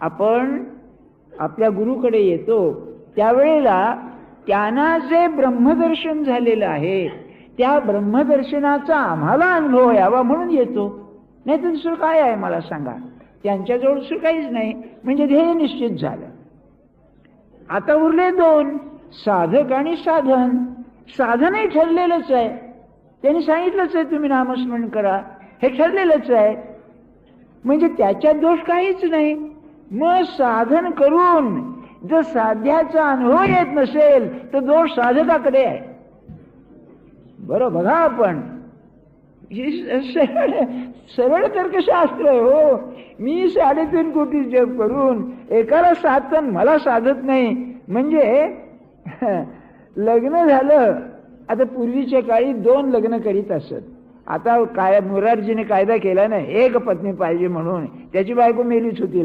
आपण आपल्या गुरुकडे येतो त्यावेळेला त्यांना जे ब्रह्मदर्शन झालेलं आहे त्या ब्रह्मदर्शनाचा आम्हाला अनुभव यावा म्हणून येतो. नाही तर दुसरं काय आहे मला सांगा. त्यांच्याजवळ दुसरं काहीच नाही, म्हणजे ध्येय निश्चित झालं. आता उरले दोन, साधक आणि साधन. साधनही ठरलेलंच आहे, त्यांनी सांगितलंच आहे तुम्ही नामस्मरण करा, हे ठरलेलंच आहे, म्हणजे त्याच्यात दोष काहीच नाही. मग साधन करून जर साध्याचा अनुभव येत नसेल तर दोष साधकाकडे आहे. बरं बघा आपण, सरळ तर्कशास्त्र आहे हो. मी 3.5 कोटी जप करून एकाला साधन मला साधत नाही, म्हणजे लग्न झालं. आता पूर्वीच्या काळी 2 लग्न करीत असत. आता काय मोरारजीने कायदा केला नाही, 1 पत्नी पाहिजे म्हणून. त्याची बायको मेलीच होती.